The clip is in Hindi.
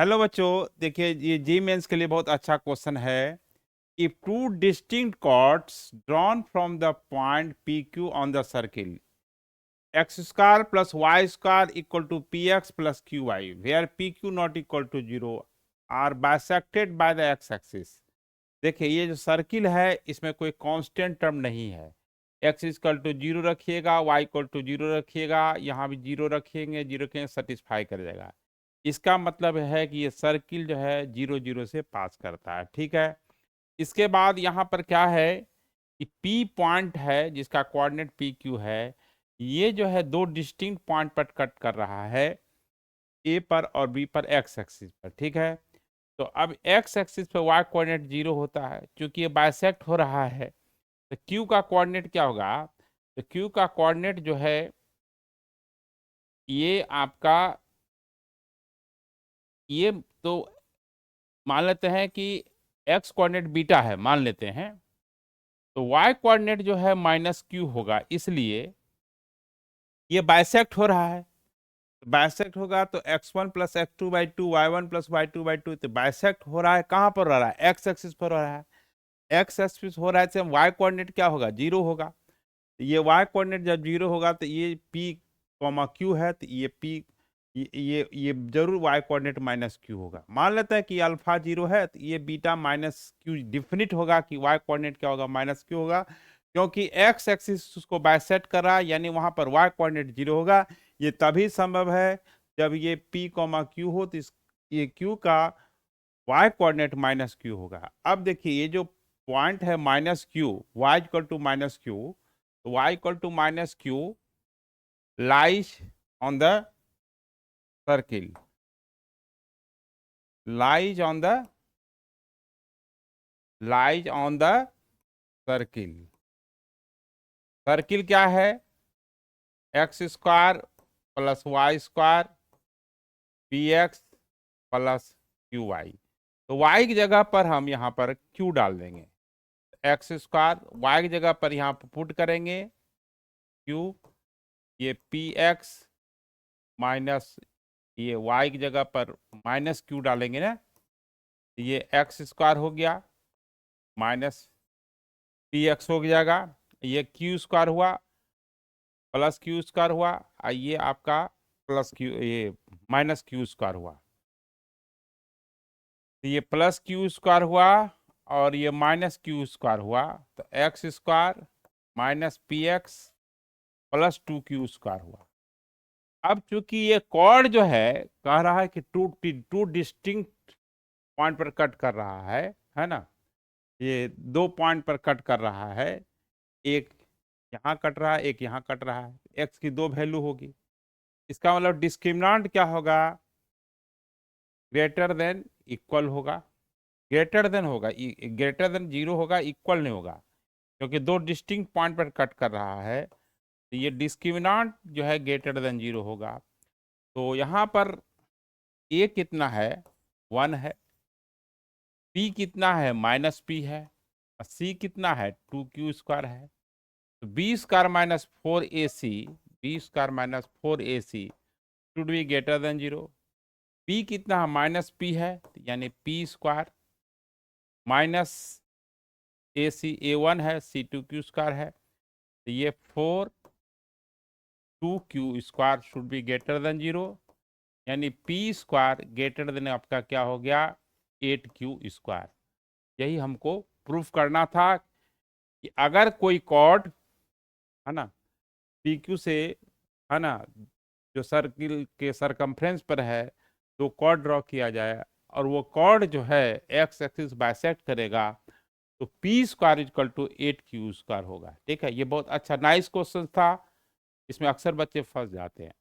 हेलो बच्चों, देखिए ये जी मेंस के लिए बहुत अच्छा क्वेश्चन है। If two distinct chords drawn from the point p q on the circle x square plus y square equal to p x plus q y where p q not equal to zero are bisected by the x axis. देखिए ये जो सर्किल है इसमें कोई कांस्टेंट टर्म नहीं है। एक्स इक्वल टू जीरो रखिएगा, वाई इक्वल टू जीरो रखिएगा, यहाँ भी जीरो रखेंगे, जीरो के सेटिस्फाई कर जाएगा। इसका मतलब है कि ये सर्किल जो है जीरो जीरो से पास करता है। ठीक है, इसके बाद यहाँ पर क्या है कि पी पॉइंट है जिसका कोऑर्डिनेट पी क्यू है, ये जो है दो डिस्टिंक्ट पॉइंट पर कट कर रहा है, ए पर और बी पर एक्स एक्सिस पर। ठीक है, तो अब एक्स एक्सिस पर वाई कोऑर्डिनेट जीरो होता है, क्योंकि ये बाइसेक्ट हो रहा है। तो क्यू का कोऑर्डिनेट क्या होगा? तो क्यू का कोऑर्डिनेट जो है ये आपका, ये तो मान लेते हैं कि एक्स कोऑर्डिनेट बीटा है, मान लेते हैं। तो वाई कोऑर्डिनेट जो है माइनस क्यू होगा, इसलिए ये बाइसेक्ट हो रहा है। बाइसेक्ट होगा तो x1 plus x two by two, y one plus y two by two, तो बाइसेक्ट हो रहा है। कहाँ पर हो रहा है? एक्स एक्सिस पर हो रहा है। एक्स एक्सिस हो रहा है तो वाई कोऑर्डिनेट क्या होगा? जीरो होगा। ये वाई कोऑर्डिनेट जब जीरो होगा तो ये p कॉमा क्यू है, तो ये p ये जरूर वाई कोऑर्डिनेट माइनस क्यू होगा। मान लेते हैं कि अल्फा जीरो है, तो ये बीटा माइनस क्यू डिफिनिट होगा कि वाई कोऑर्डिनेट क्या होगा? माइनस क्यू होगा, क्योंकि एक्स एक्सिस उसको बाइसेक्ट कर रहा है, यानी वहां पर वाई कोऑर्डिनेट जीरो होगा। ये तभी संभव है जब ये p कॉमा क्यू हो, तो ये q का वाई कोऑर्डिनेट माइनस क्यू होगा। अब देखिए ये जो पॉइंट है minus q, y equal to minus q, तो y equal to minus q lies on the circle, lies on the circle. Circle क्या है? X square plus y square p x plus q y. तो y की जगह पर हम यहाँ पर q डाल देंगे। एक्स स्क्वायर वाई की जगह पर यहाँ पर पुट करेंगे q, ये पी एक्स माइनस ये y की जगह पर माइनस क्यू डालेंगे ना, ये एक्स स्क्वायर हो गया माइनस पी एक्स हो जाएगा, ये क्यू स्क्वायर हुआ प्लस क्यू स्क्वायर हुआ, ये आपका प्लस क्यू, ये माइनस क्यू स्क्वायर हुआ। तो ये प्लस क्यू स्क्वायर हुआ और ये माइनस क्यू स्क्वायर हुआ, तो x square minus P x plus two Q square हुआ। अब चूंकि ये कॉर्ड जो है कह रहा है कि टू डिस्टिंक्ट पॉइंट पर कट कर रहा है ना, ये दो पॉइंट पर कट कर रहा है, एक यहाँ कट रहा है, एक यहाँ कट रहा है, एक्स की दो वैल्यू होगी। इसका मतलब डिस्क्रिमिनेंट क्या होगा? ग्रेटर देन इक्वल होगा। ग्रेटर देन होगा, ग्रेटर देन जीरो होगा, इक्वल नहीं होगा, क्योंकि दो डिस्टिंक्ट पॉइंट पर कट कर रहा है। तो ये डिस्क्रिमिनेंट जो है ग्रेटर देन जीरो होगा। तो यहाँ पर ए कितना है? 1 है। पी कितना है? माइनस पी है। और सी कितना है? 2q स्क्वायर है। तो b square minus 4ac, b square minus 4ac should be greater than zero. P कितना है? माइनस पी है, यानी पी स्क्वायर माइनस a1 है, c2q स्क्वायर है, तो ये 2q square should be greater than zero, यानी पी स्क्वायर ग्रेटर देन आपका क्या हो गया? 8q square. यही हमको प्रूफ करना था कि अगर कोई कॉर्ड है ना पी क्यू से, है ना, जो सर्किल के सरकमफ्रेंस पर है, तो कॉर्ड ड्रॉ किया जाए और वो कॉर्ड जो है एक्स एक्सिस बाइसेक्ट करेगा, तो p square equal to 8q square होगा। ठीक है, ये बहुत अच्छा नाइस क्वेश्चन था, इसमें अक्सर बच्चे फंस जाते हैं।